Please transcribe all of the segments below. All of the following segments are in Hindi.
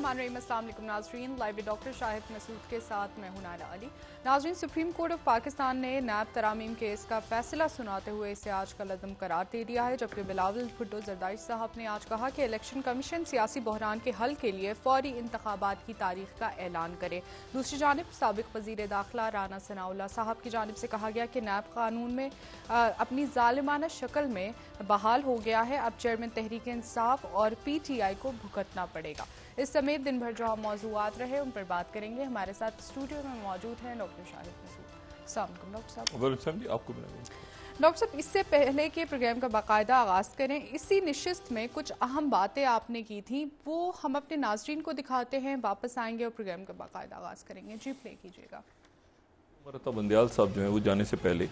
अस्सलाम वालेकुम नाज़रीन, लाइव डॉक्टर शाहिद मसूद के साथ मैं हूं नायला अली। नाज़रीन, सुप्रीम कोर्ट ऑफ पाकिस्तान ने नैब तरामीम केस का फैसला सुनाते हुए इसे आज का लदम करार दे दिया है, जबकि बिलावल भुट्टो जरदारी साहब ने आज कहा कि इलेक्शन कमीशन सियासी बहरान के हल के लिए फौरी इंतखाबात की तारीख का ऐलान करे। दूसरी जानिब साबिक वज़ीर दाखिला राना सनाउल्लाह साहब की जानिब से कहा गया कि नैब कानून में अपनी जालिमाना शक्ल में बहाल हो गया है, अब चेयरमैन तहरीक इंसाफ और PTI को भुगतना पड़ेगा। इस समेत दिन भर जो मौजूआत रहे उन पर बात करेंगे। हमारे साथ स्टूडियो में मौजूद हैं डॉक्टर शाहिद मसूद। अस्सलाम वालेकुम डॉक्टर साहब। आपको डॉक्टर साहब, इससे पहले के प्रोग्राम का बाकायदा आगाज करें, इसी नशिस्त में कुछ अहम बातें आपने की थी, वो हम अपने नाजरीन को दिखाते हैं, वापस आएंगे और प्रोग्राम का बाकायदा आगाज करेंगे। जी प्ले कीजिएगा। मरता बंदयाल साहब जो है वो जाने से पहले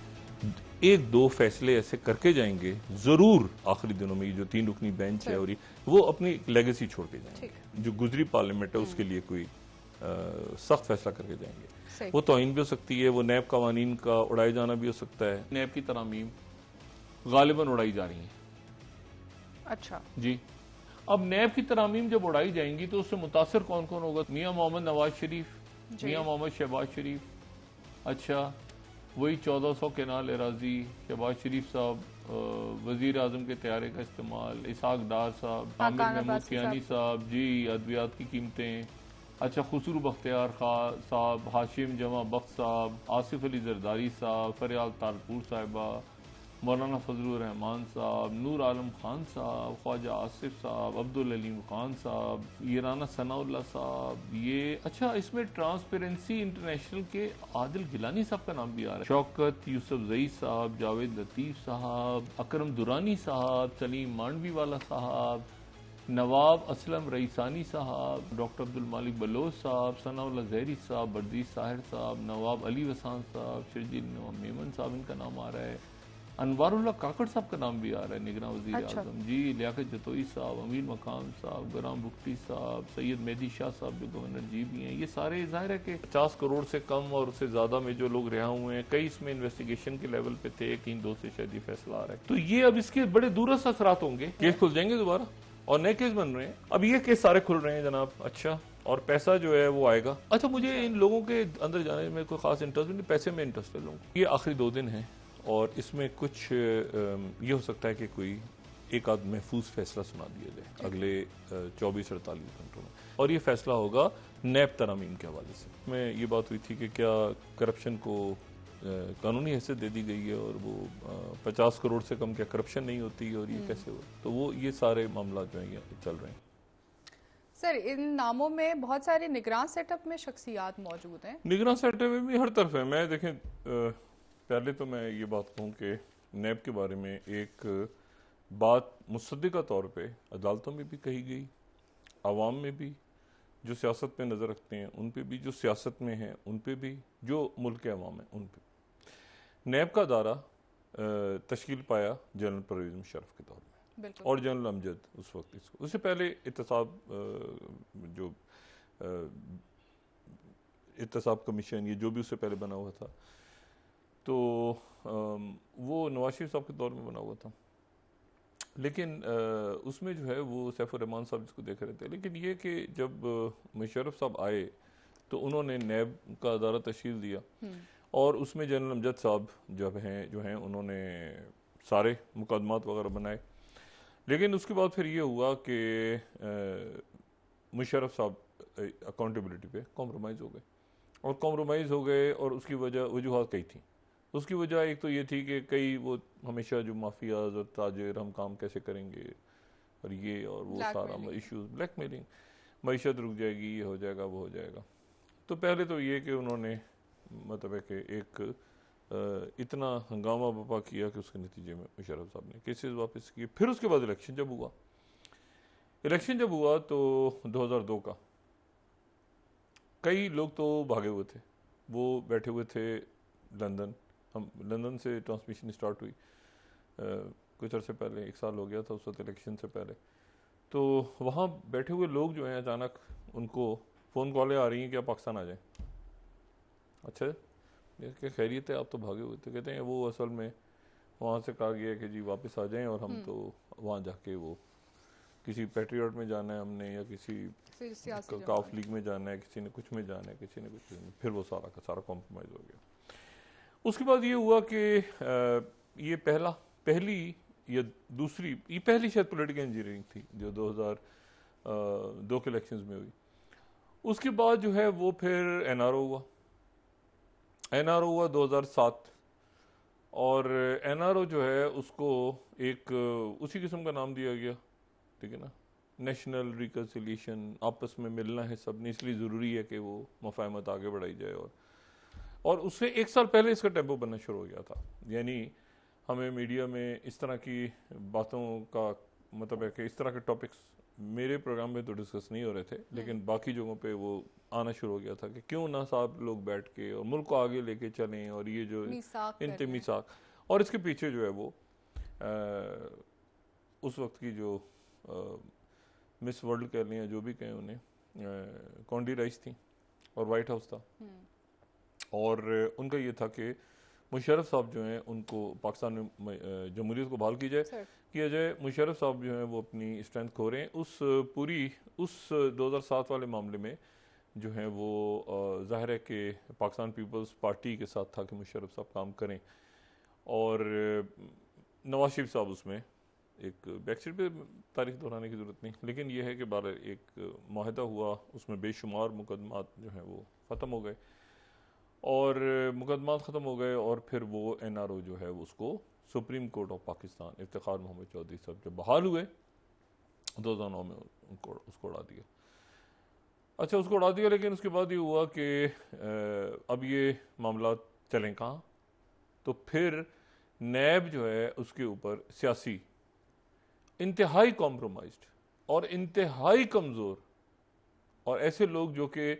एक दो फैसले ऐसे करके जाएंगे जरूर आखिरी दिनों में। ये जो 3 रुकनी बेंच है और वो अपनी लेगेसी छोड़ के जाएंगे, जो गुजरी पार्लियामेंट है उसके लिए कोई सख्त फैसला करके जाएंगे। वो तौहीन भी हो सकती है, वो नैब कवानीन का उड़ाए जाना भी हो सकता है। नैब की तरामीम गालिबन उड़ाई जा रही है। अच्छा जी, अब नैब की तरामीम जब उड़ाई जाएंगी तो उससे मुतासर कौन कौन होगा? मियां मोहम्मद नवाज शरीफ, मियां मोहम्मद शहबाज शरीफ, अच्छा वही 1400 केनाल एराजी, शहबाज शरीफ साहब, वजीर आजम के तैयारे का इस्तेमाल, इसाक डार साहब, आमिर महमूद कियानी साहब, जी अद्वियात की कीमतें, अच्छा खुसरू बख्तियार खां साहब, हाशिम जमा बख्श साहब, आसिफ अली जरदारी साहब, फरियाल तारपुर साहिबा, मौलाना फजलुर रहमान साहब, नूर आलम खान साहब, ख्वाजा आसिफ साहब, अब्दुल अलीम खान साहब, ये राना सनाउल्लाह साहब, ये अच्छा इसमें ट्रांसपेरेंसी इंटरनेशनल के आदिल गिलानी साहब का नाम भी आ रहा है, शौकत यूसुफ जई साहब, जावेद लतीफ साहब, अकरम दुरानी साहब, सलीम मांडवी वाला साहब, नवाब असलम रईसानी साहब, डॉक्टर अब्दुल मालिक बलोच साहब, सनाउल्लाह जहरी साहब, बर्दीस साहिर साहब, नवाब अली वसान साहब, शर्जील मेमन साहब इनका नाम आ रहा है, अनवारुल्लाह काकड़ साहब का नाम भी आ रहा है, निगरान वजीर आजम, जी लियाकत जतोई साहब, अमीर मकाम साहब, गुलाम बुख्ती साहब, सैयद मेहदी शाह साहब जो गवर्नर जी भी हैं, ये सारे जाहिर है कि 50 करोड़ से कम और उससे ज्यादा में जो लोग रिहा हुए हैं, कई इसमें इन्वेस्टिगेशन के लेवल पे थे, 3-2 से शायद ये फैसला आ रहा है। तो ये अब इसके बड़े दूरस्थ असरात होंगे, केस खुल जाएंगे दोबारा और नए केस बन रहे हैं। अब ये केस सारे खुल रहे हैं जनाब, अच्छा, और पैसा जो है वो आएगा। अच्छा, मुझे इन लोगों के अंदर जाने में कोई खास इंटरेस्ट नहीं, पैसे में इंटरेस्ट है लोगों को। ये आखिरी 2 दिन है और इसमें कुछ ये हो सकता है कि कोई एक आध महफूज फैसला सुना दिया जाए अगले 24-48 घंटों में, और ये फैसला होगा नैब तरामीम के हवाले से। मैं ये बात हुई थी कि क्या करप्शन को कानूनी हैसियत दे दी गई है और वो 50 करोड़ से कम क्या करप्शन नहीं होती और ये कैसे हो, तो वो ये सारे मामला जो है चल रहे हैं। सर, इन नामों में बहुत सारे निगरान सेटअप में शख्सियात मौजूद हैं। निगरान सेटअप में भी हर तरफ है। मैं देखें, पहले तो मैं ये बात कहूँ कि नैब के बारे में एक बात मुसद्दिका तौर पे अदालतों में भी कही गई, आवाम में भी, जो सियासत पे नज़र रखते हैं उन पे भी, जो सियासत में हैं उन पे भी, जो मुल्क के अवाम हैं उन पे। नैब का दायरा तश्कील पाया जनरल परवेज़ मुशर्रफ के दौर में और जनरल अमजद उस वक्त इसको, उससे पहले इत्तेसाब जो इत्तेसाब कमीशन ये जो भी उससे पहले बना हुआ था, तो वो नवाज शरीफ साहब के दौर में बना हुआ था, लेकिन उसमें जो है वो सैफुर रहमान साहब जिसको देख रहे थे। लेकिन ये कि जब मुशर्रफ साहब आए तो उन्होंने नैब का अदारा तश्कील दिया और उसमें जनरल अमजद साहब जो हैं उन्होंने सारे मुकदमात वगैरह बनाए। लेकिन उसके बाद फिर ये हुआ कि मुशर्रफ साहब अकाउंटेबिलिटी पे कॉम्प्रोमाइज़ हो गए और कॉम्प्रोमाइज़ हो गए, और उसकी वजूहत कई थी। उसकी वजह एक तो ये थी कि कई वो हमेशा जो माफियाज और ताजिर हम काम कैसे करेंगे और ये और वो सारा इश्यूज, ब्लैकमेलिंग, मईशत रुक जाएगी, ये हो जाएगा वो हो जाएगा। तो पहले तो ये कि उन्होंने मतलब है कि एक इतना हंगामा बपा किया कि उसके नतीजे में मुशर्रफ साहब ने केसेस वापस किए। फिर उसके बाद इलेक्शन जब हुआ तो 2002 का, कई लोग तो भागे हुए थे, वो बैठे हुए थे लंदन। हम लंदन से ट्रांसमिशन स्टार्ट हुई कुछ अर्से पहले, 1 साल हो गया था उस वक्त इलेक्शन से पहले। तो वहाँ बैठे हुए लोग जो हैं अचानक उनको फ़ोन कॉलें आ रही हैं कि आप पाकिस्तान आ जाएं। अच्छा, क्या खैरियत है, आप तो भागे हुए थे। कहते हैं वो असल में वहाँ से कहा गया कि जी वापस आ जाएं और हम तो वहाँ जाके वो किसी पैट्रियट में जाना है हमने, या किसी काफ लीग में जाना है, किसी ने कुछ में जाना है, किसी ने कुछ में, फिर वो सारा का सारा कॉम्प्रोमाइज हो गया। उसके बाद ये हुआ कि ये पहली या दूसरी, ये पहली शायद पॉलिटिकल इंजीनियरिंग थी जो 2002 के इलेक्शंस में हुई। उसके बाद जो है वो फिर एनआरओ हुआ 2007, और एनआरओ जो है उसको एक उसी किस्म का नाम दिया गया, ठीक है ना, नेशनल रिकन्सिलिएशन, आपस में मिलना है सबने, इसलिए ज़रूरी है कि वो मफाहमत आगे बढ़ाई जाए। और उससे 1 साल पहले इसका टेम्पो बनना शुरू हो गया था। यानी हमें मीडिया में इस तरह की बातों का मतलब है कि इस तरह के टॉपिक्स मेरे प्रोग्राम में तो डिस्कस नहीं हो रहे थे, लेकिन बाकी जगहों पे वो आना शुरू हो गया था कि क्यों ना साहब लोग बैठ के और मुल्क को आगे लेके चलें, और ये जो मीसाक, और इसके पीछे जो है वो उस वक्त की जो मिस वर्ल्ड कह लें या जो भी कहें उन्हें, कॉन्डी राइस थी और वाइट हाउस था, और उनका ये था कि मुशर्रफ साहब जो हैं उनको पाकिस्तान में जमहूरियत को बहाल किया जाए। मुशर्रफ साहब जो हैं वो अपनी स्ट्रेंथ खो रहे हैं। उस 2007 वाले मामले में जो है वो जाहिर है कि पाकिस्तान पीपल्स पार्टी के साथ था कि मुशर्रफ साहब काम करें, और नवाज शरीफ साहब उसमें एक बैकस्टेज पे तारीख दोहराने की ज़रूरत नहीं, लेकिन यह है कि बार एक माहिदा हुआ, उसमें बेशुमार मुकदमात जो हैं वो ख़त्म हो गए, और मुकदमात ख़त्म हो गए, और फिर वो एनआरओ जो है उसको Supreme Court of Pakistan Iftikhar Muhammad Chaudhry साहब जब बहाल हुए 2009 में उसको उड़ा दिया। अच्छा, उसको उड़ा दिया, लेकिन उसके बाद ये हुआ कि अब ये मामला चलें कहाँ, तो फिर नैब जो है उसके ऊपर सियासी इंतहाई कॉम्प्रोमाइज्ड और इंतहाई कमज़ोर, और ऐसे लोग जो कि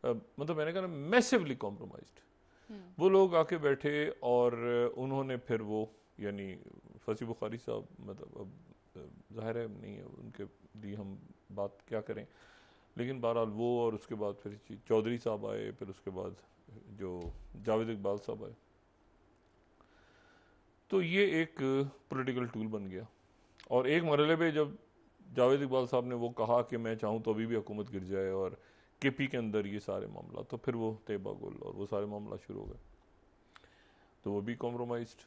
मतलब मैंने कहा ना मैसिवली कॉम्प्रोमाइज्ड, वो लोग आके बैठे, और उन्होंने फिर वो यानी फसी बुखारी साहब, मतलब अब जाहिर है नहीं है उनके लिए हम बात क्या करें, लेकिन बहरहाल वो, और उसके बाद फिर चौधरी साहब आए, फिर उसके बाद जो जावेद इकबाल साहब आए, तो ये एक पॉलिटिकल टूल बन गया। और एक मरहले पे जब जावेद इकबाल साहब ने वो कहा कि मैं चाहूँ तो अभी भी हुकूमत गिर जाए, और केपी के अंदर ये सारे मामला, तो फिर वो तैयबा गुल और वो सारे मामला शुरू हो गए, तो वो भी कॉम्प्रोमाइज्ड,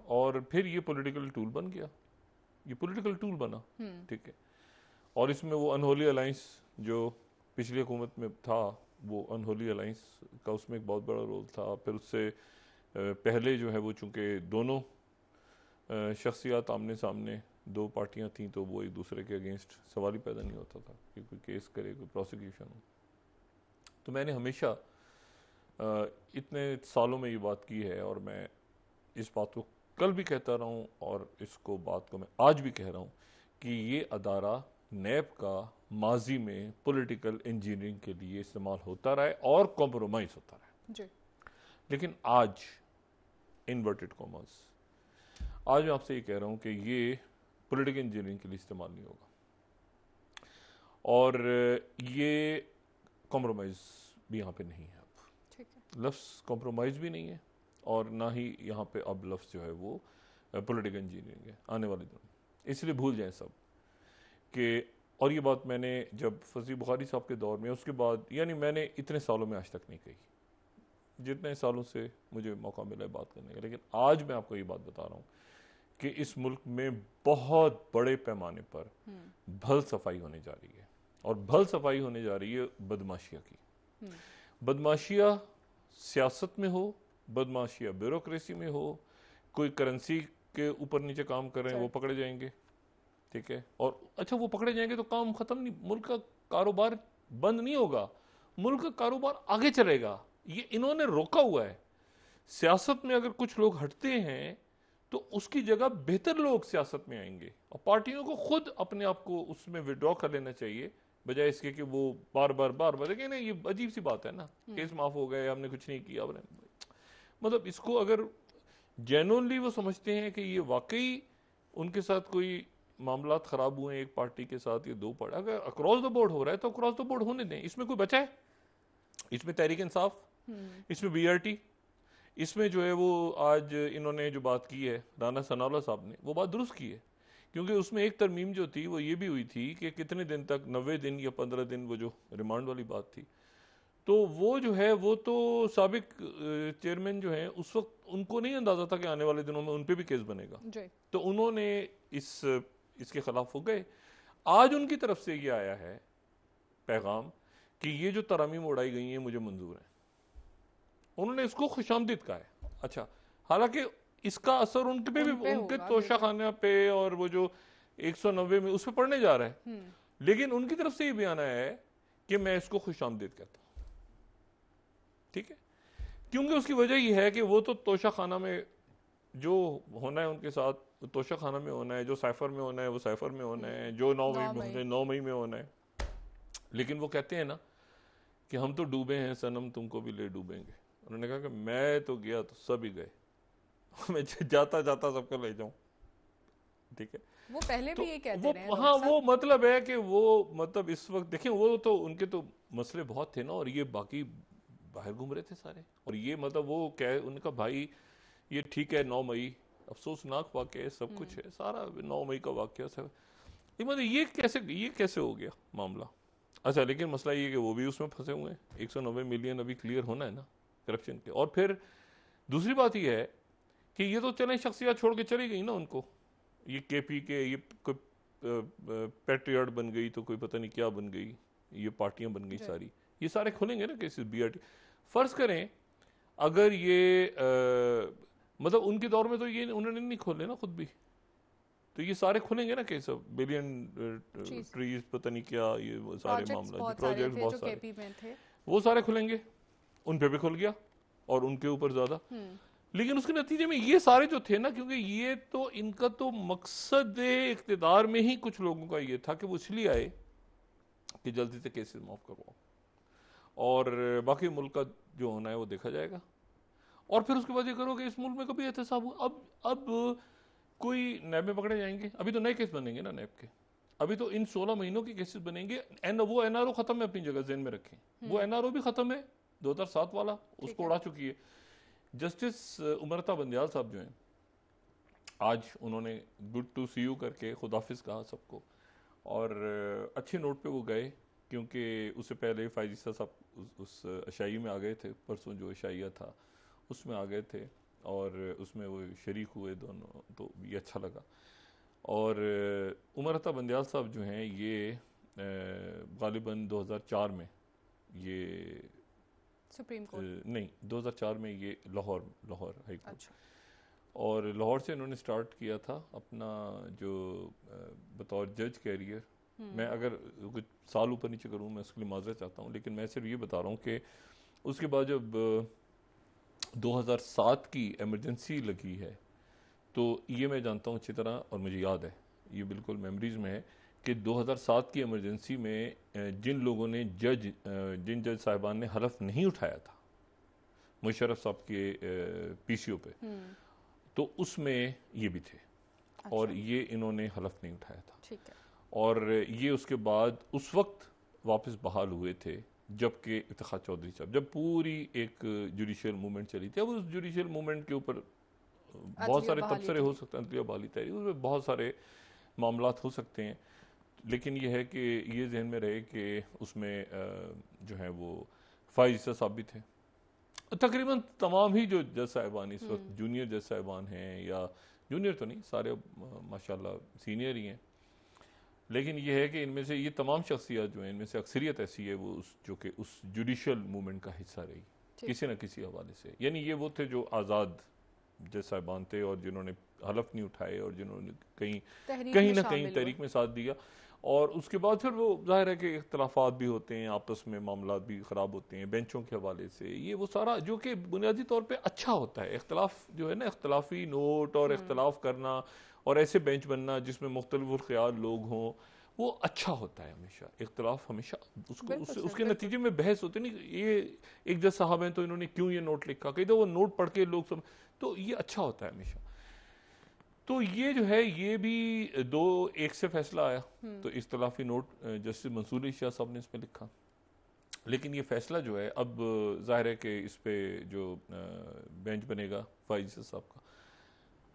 और फिर ये पॉलिटिकल टूल बन गया, ये पॉलिटिकल टूल बना, ठीक है। और इसमें वो अनहोली अलायंस जो पिछली हुकूमत में था, वो अनहोली अलायंस का उसमें एक बहुत बड़ा रोल था। फिर उससे पहले जो है वो चूँकि दोनों शख्सियात आमने सामने, दो पार्टियां थीं, तो वो एक दूसरे के अगेंस्ट सवाल ही पैदा नहीं होता था कि कोई केस करे, कोई प्रोसिक्यूशन हो। तो मैंने हमेशा इतने सालों में ये बात की है, और मैं इस बात को कल भी कहता रहा हूँ, और इसको बात को मैं आज भी कह रहा हूँ कि ये अदारा नैब का माजी में पॉलिटिकल इंजीनियरिंग के लिए इस्तेमाल होता रहा है और कॉम्प्रोमाइज होता रहा है। लेकिन आज इन्वर्टेड कॉमर्स, आज मैं आपसे ये कह रहा हूँ कि ये पॉलिटिकल इंजीनियरिंग के लिए इस्तेमाल नहीं होगा, और ये कॉम्प्रोमाइज भी यहाँ पे नहीं है। अब लफ्ज़ कॉम्प्रोमाइज भी नहीं है, और ना ही यहाँ पे अब लफ्ज़ जो है वो पॉलिटिकल इंजीनियरिंग है आने वाले दिनों, इसलिए भूल जाएं सब कि। और ये बात मैंने जब फसी बुखारी साहब के दौर में, उसके बाद यानी मैंने इतने सालों में आज तक नहीं कही, जितने सालों से मुझे मौका मिला है बात करने का। लेकिन आज मैं आपको ये बात बता रहा हूँ कि इस मुल्क में बहुत बड़े पैमाने पर भल सफाई होने जा रही है, और भल सफाई होने जा रही है बदमाशिया की। बदमाशिया सियासत में हो, बदमाशिया ब्यूरोक्रेसी में हो, कोई करेंसी के ऊपर नीचे काम कर रहे हैं वो पकड़े जाएंगे, ठीक है। और अच्छा, वो पकड़े जाएंगे तो काम खत्म नहीं, मुल्क का कारोबार बंद नहीं होगा, मुल्क का कारोबार आगे चलेगा। ये इन्होंने रोका हुआ है। सियासत में अगर कुछ लोग हटते हैं तो उसकी जगह बेहतर लोग सियासत में आएंगे, और पार्टियों को खुद अपने आप को उसमें विड्रॉ कर लेना चाहिए, बजाय इसके कि वो बार बार देखिए ना, ये अजीब सी बात है ना, केस माफ हो गए, हमने कुछ नहीं किया। मतलब इसको अगर जेन्युइनली वो समझते हैं कि ये वाकई उनके साथ कोई मामलात खराब हुए एक पार्टी के साथ, ये दो पार्टी, अगर अक्रॉस द बोर्ड हो रहा है तो अक्रॉस द बोर्ड होने दें। इसमें कोई बचा है? इसमें तहरीक इंसाफ, इसमें बीआरटी, इसमें जो है वो आज इन्होंने जो बात की है राना सनाउल्लाह साहब ने, वो बात दुरुस्त की है क्योंकि उसमें एक तरमीम जो थी वो ये भी हुई थी कि कितने दिन तक, 90 दिन या 15 दिन, वो जो रिमांड वाली बात थी, तो वो जो है वो तो साबिक चेयरमैन जो है उस वक्त उनको नहीं अंदाजा था कि आने वाले दिनों में उन पे भी केस बनेगा, तो उन्होंने इसके खिलाफ हो गए। आज उनकी तरफ से ये आया है पैगाम कि ये जो तरामीम उड़ाई गई हैं मुझे मंजूर है, उन्होंने इसको खुशामदीद कहा है। अच्छा, हालांकि इसका असर उनके पे भी, उनके तोशा खाना पे और वो जो 190 में उस पर पड़ने जा रहा है, लेकिन उनकी तरफ से ये बयान आया है कि मैं इसको खुशामदीद कहता हूं। ठीक है, क्योंकि उसकी वजह यह है कि वो तो तोशा खाना में जो होना है उनके साथ, तोशा खाना में होना है, जो साइफर में होना है वो साइफर में होना है, जो 9 मई में होना है। लेकिन वो कहते हैं ना कि हम तो डूबे हैं सनम, तुमको भी ले डूबेंगे। उन्होंने कहा कि मैं तो गया तो सब ही गए, मैं जाता जाता सबको ले जाऊं। ठीक है, वो पहले तो भी ये कहते रहे हैं। हाँ, वो मतलब है कि वो मतलब इस वक्त देखें, वो तो उनके तो मसले बहुत थे ना, और ये बाकी बाहर घूम रहे थे सारे, और ये मतलब वो कह उनका भाई ये ठीक है 9 मई अफसोसनाक वाक़या सब कुछ है, सारा 9 मई का वाक़या सब, मतलब ये कैसे हो गया मामला। अच्छा, लेकिन मसला ये कि वो भी उसमें फंसे हुए हैं। 190 मिलियन अभी क्लियर होना है ना करप्शन के। और फिर दूसरी बात ये है कि ये तो चले शख्सियत छोड़ के चली गई ना उनको, ये केपी के ये कोई पैट्रियट बन गई तो कोई पता नहीं क्या बन गई, ये पार्टियां बन गई सारी, ये सारे खुलेंगे ना केसेस। बीआरटी फर्ज करें अगर ये मतलब उनके दौर में तो ये उन्होंने नहीं खोले ना खुद भी, तो ये सारे खुलेंगे ना केस, बिलियन ट्रीज पता नहीं क्या, ये सारे मामला प्रोजेक्ट बहुत सारे वो सारे खुलेंगे, उन पे भी खुल गया और उनके ऊपर ज्यादा। लेकिन उसके नतीजे में ये सारे जो थे ना, क्योंकि ये तो इनका तो मकसद इख्तिदार में ही कुछ लोगों का ये था कि वो इसलिए आए कि जल्दी से केसेस माफ करवाओ, और बाकी मुल्क का जो होना है वो देखा जाएगा। और फिर उसके बाद ये करो कि इस मुल्क में कभी एहतसाब हो। अब कोई नैब में पकड़े जाएंगे, अभी तो नए केस बनेंगे ना नैब के, अभी तो इन 16 महीनों के केसेस बनेंगे। वो एनआरओ खत्म है, अपनी जगह जेन में रखें, वो एनआरओ भी खत्म है 2007 वाला, उसको उड़ा चुकी है। जस्टिस उमरता बंदयाल साहब जो हैं, आज उन्होंने गुड टू सी यू करके खुदाफिज कहा सबको, और अच्छे नोट पे वो गए, क्योंकि उससे पहले फायजीसा साहब उस अशाई में आ गए थे, परसों जो अशाइया था उसमें आ गए थे, और उसमें वो शरीक हुए दोनों, तो ये अच्छा लगा। और उमरता बंदयाल साहब जो हैं ये गालिबन 2004 में ये सुप्रीम कोर्ट नहीं 2004 में ये लाहौर हाई कोर्ट, और लाहौर से इन्होंने स्टार्ट किया था अपना जो बतौर जज कैरियर। मैं अगर कुछ साल ऊपर नीचे करूँ मैं उसके लिए माजरत चाहता हूँ, लेकिन मैं सिर्फ ये बता रहा हूँ कि उसके बाद जब 2007 की इमरजेंसी लगी है, तो ये मैं जानता हूँ अच्छी तरह, और मुझे याद है, ये बिल्कुल मेमोरीज में है कि 2007 की इमरजेंसी में जिन लोगों ने जिन जज साहिबान ने हलफ नहीं उठाया था मुशर्रफ साहब के पीसीओ पे, तो उसमें ये भी थे। अच्छा। और ये इन्होंने हलफ नहीं उठाया था। ठीक है। और ये उसके बाद उस वक्त वापस बहाल हुए थे जबकि इफ्तिखार चौधरी साहब, जब पूरी एक जुडिशियल मूवमेंट चली थी। अब उस जुडिशियल मूवमेंट के ऊपर बहुत सारे तबसरे हो सकते हैं, अंतरिया बहाली तहरीक, उसमें बहुत सारे मामलात हो सकते हैं, लेकिन यह है कि ये जहन में रहे कि उसमें जो है वो फाइज साहब भी थे। तकरीबन तमाम ही जो जज साहिबान इस वक्त जूनियर जज साहिबान हैं, या जूनियर तो नहीं, सारे माशाल्लाह सीनियर ही हैं, लेकिन यह है कि इनमें से ये तमाम शख्सियत जो हैं, इनमें से अक्सरियत ऐसी है वो जो कि उस जुडिशियल मूवमेंट का हिस्सा रही किसी न किसी हवाले से। यानी ये वो थे जो आज़ाद जज साहिबान थे और जिन्होंने हलफ नहीं उठाए और जिन्होंने कहीं ना कहीं तहरीक में साथ दिया। और उसके बाद फिर वो जाहिर है कि इख्तलाफात भी होते हैं, आपस में मामला भी ख़राब होते हैं बेंचों के हवाले से, ये वो सारा जो कि बुनियादी तौर पे अच्छा होता है। इख्तलाफ जो है ना, इख्तलाफी नोट और इख्तलाफ करना और ऐसे बेंच बनना जिसमें मुख्तलिफ ख्याल लोग हों, वो अच्छा होता है हमेशा। इख्तलाफ हमेशा उसके नतीजे में बहस होती नहीं, ये एक जज साहब हैं तो इन्होंने क्यों ये नोट लिखा, कहीं तो वो नोट पढ़ के लोग सब, तो ये अच्छा होता है हमेशा। तो ये जो है ये भी 2-1 से फैसला आया, तो इख्तलाफी नोट जस्टिस मंसूर अली शाह साहब ने इसमें लिखा, लेकिन ये फैसला जो है अब जाहिर है कि इस पे जो बेंच बनेगा फाइज साहब का,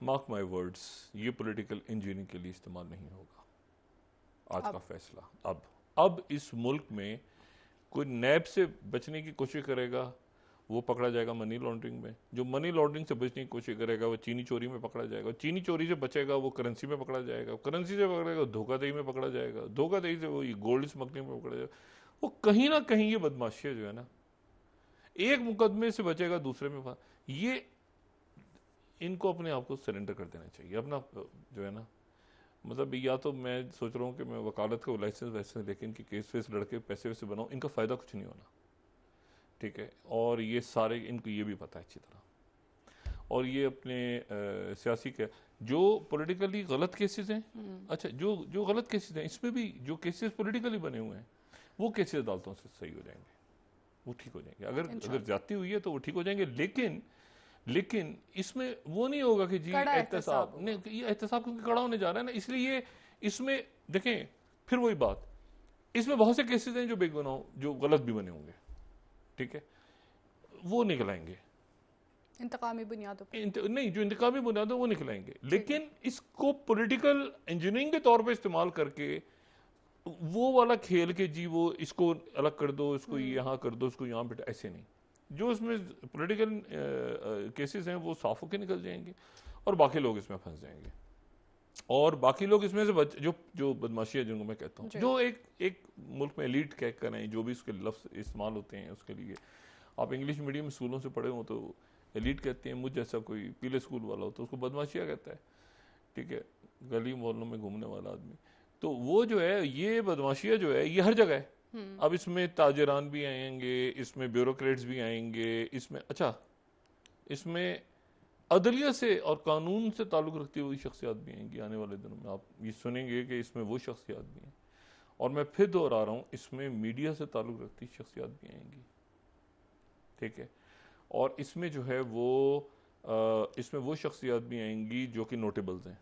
मार्क माई वर्ड्स, ये पॉलिटिकल इंजीनियरिंग के लिए इस्तेमाल नहीं होगा आज का फैसला। अब इस मुल्क में कोई नैब से बचने की कोशिश करेगा वो पकड़ा जाएगा मनी लॉन्ड्रिंग में, जो मनी लॉन्ड्रिंग से बचने की कोशिश करेगा वो चीनी चोरी में पकड़ा जाएगा, चीनी चोरी से बचेगा वो करेंसी में पकड़ा जाएगा, करेंसी से पकड़ेगा धोखाधड़ी में पकड़ा जाएगा, धोखाधड़ी से वो गोल्ड स्मगलिंग में पकड़ा जाएगा। वो कहीं ना कहीं ये बदमाशियां जो है ना, एक मुकदमे से बचेगा दूसरे में, ये इनको अपने आप को सरेंडर कर देना चाहिए अपना जो है ना। मतलब या तो मैं सोच रहा हूँ कि मैं वकालत का लाइसेंस वैसेंस लेके इनकी केस वेस लड़के पैसे वैसे बनाऊँ, इनका फायदा कुछ नहीं होना, ठीक है। और ये सारे इनको ये भी पता है अच्छी तरह, और ये अपने सियासी के जो पॉलिटिकली गलत केसेस हैं, अच्छा जो गलत केसेस हैं इसमें भी जो केसेस पॉलिटिकली बने हुए हैं वो केसेस अदालतों से सही हो जाएंगे, वो ठीक हो जाएंगे। अगर ज्यादती हुई है तो वो ठीक हो जाएंगे, लेकिन इसमें वो नहीं होगा कि जी एहतसाब नहीं, ये एहतसाब क्योंकि कड़ा होने जा रहा है ना, इसलिए इसमें देखें फिर वही बात, इसमें बहुत से केसेस हैं जो बेगुनाह जो गलत भी बने होंगे, ठीक है, वो निकलाएंगे इंतकामी बुनियादों पे नहीं, जो इंतकामी बुनियादों वो निकलाएंगे, लेकिन इसको पॉलिटिकल इंजीनियरिंग के तौर पे इस्तेमाल करके वो वाला खेल के जी वो इसको अलग कर दो, इसको यहाँ कर दो, इसको यहाँ बैठा, ऐसे नहीं। जो इसमें पॉलिटिकल केसेस हैं वो साफ होकर निकल जाएंगे और बाकी लोग इसमें फंस जाएंगे, और बाकी लोग इसमें से जो बदमाशी है जिनको मैं कहता हूँ, जो एक मुल्क में एलीट कह कर हैं, जो भी उसके लफ्ज इस्तेमाल होते हैं उसके लिए, आप इंग्लिश मीडियम स्कूलों से पढ़े हो तो एलीट कहते हैं, मुझ जैसा कोई पीले स्कूल वाला हो तो उसको बदमाशिया कहता है, ठीक है, गली मोहल्लों में घूमने वाला आदमी। तो वो जो है ये बदमाशिया जो है ये हर जगह है। अब इसमें ताजरान भी आएंगे, इसमें ब्यूरोक्रेट्स भी आएंगे, इसमें अदलिया से और कानून से ताल्लुक़ रखती हुई शख्सियात भी आएंगी आने वाले दिनों में। आप ये सुनेंगे कि इसमें वो शख्सियात भी हैं, और मैं फिर दोहरा रहा हूँ इसमें मीडिया से ताल्लुक़ रखती शख्सियात भी आएंगी, ठीक है, और इसमें जो है इसमें वो शख्सियात भी आएंगी जो कि नोटेबल्स हैं,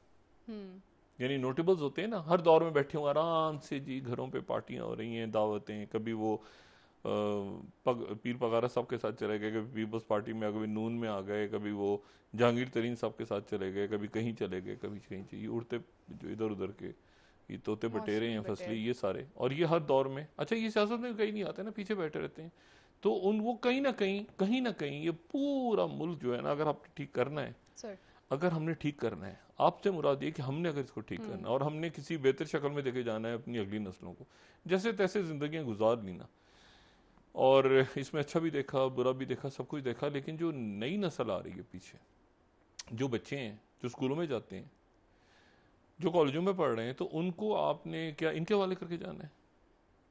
यानी नोटेबल्स होते हैं ना, हर दौर में बैठे हुए आराम से जी, घरों पे पार्टियां हो रही हैं, दावतें, कभी वो पीर पगारा साहब के साथ चले गए, कभी पीपल्स पार्टी में, कभी नून में आ गए, कभी वो जहांगीर तरीन साहब के साथ चले गए, कभी कहीं चले गए, कभी कहीं चाहिए, उड़ते जो इधर उधर के ये तोते बटेरे हैं फसली, ये सारे, और ये हर दौर में, अच्छा ये सियासत में कहीं नहीं आते ना, पीछे बैठे रहते हैं। तो वो कहीं ना कहीं ये पूरा मुल्क जो है ना, अगर आपने ठीक करना है, अगर हमने ठीक करना है, आपसे मुराद ये कि हमने अगर इसको ठीक करना है और हमने किसी बेहतर शक्ल में देखे जाना है अपनी अगली नस्लों को, जैसे तैसे जिंदगियां गुजार ली ना, और इसमें अच्छा भी देखा, बुरा भी देखा, सब कुछ देखा, लेकिन जो नई नस्ल आ रही है पीछे, जो बच्चे हैं जो स्कूलों में जाते हैं, जो कॉलेजों में पढ़ रहे हैं, तो उनको आपने क्या इनके हवाले करके जाना है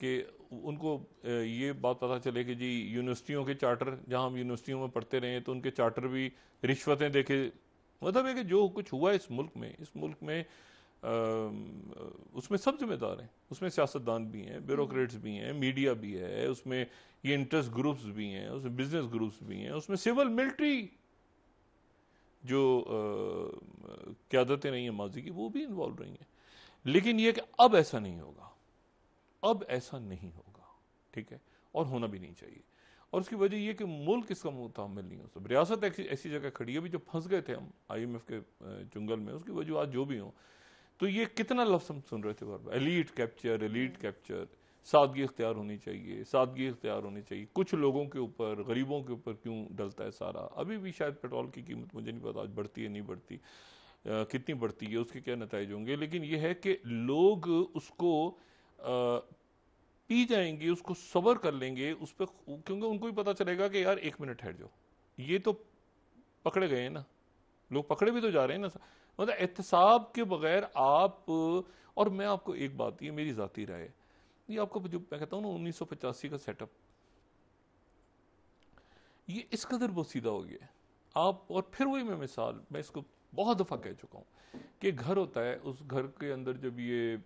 कि उनको ये बात पता चले कि जी यूनिवर्सिटियों के चार्टर, जहाँ हम यूनिवर्सिटियों में पढ़ते रहे तो उनके चार्टर भी रिश्वतें देखे, मतलब है कि जो कुछ हुआ इस मुल्क में उसमें सब जिम्मेदार हैं, उसमें सियासतदान भी हैं, ब्यूरोक्रेट्स भी हैं, मीडिया भी है, उसमें ये इंटरेस्ट ग्रुप्स भी हैं, उसमें बिजनेस ग्रुप्स भी हैं, उसमें सिविल मिलिट्री जो क़यादतें रही हैं माजी की वो भी इन्वॉल्व रही हैं। लेकिन ये कि अब ऐसा नहीं होगा, अब ऐसा नहीं होगा, ठीक है, और होना भी नहीं चाहिए। और उसकी वजह यह कि मुल्क इसका मुतामिल नहीं हो सकता। रियासत ऐसी जगह खड़ी है, अभी जो फंस गए थे हम IMF के चुंगल में, उसकी वजह आज जो भी हो, तो ये कितना लफ्ज़ हम सुन रहे थे बार बार, एलीट कैप्चर, सादगी इख्तियार होनी चाहिए, कुछ लोगों के ऊपर, गरीबों के ऊपर क्यों डलता है सारा। अभी भी शायद पेट्रोल की कीमत मुझे नहीं पता आज बढ़ती है नहीं बढ़ती, कितनी बढ़ती है, उसके क्या नतीजे होंगे, लेकिन यह है कि लोग उसको पी जाएंगे, उसको सबर कर लेंगे उस पर, क्योंकि उनको भी पता चलेगा कि यार 1 मिनट ठहर जाओ, ये तो पकड़े गए हैं ना, लोग पकड़े भी तो जा रहे हैं ना, मतलब एहतसाब के बगैर आप। और मैं आपको एक बात, ये मेरी जाती राय है, ये आपको जो मैं कहता हूँ ना 1985 का सेटअप, ये इस कदर बोसीदा हो गया आप। और फिर वही मैं इसको बहुत दफा कह चुका हूँ कि घर होता है, उस घर के अंदर जब ये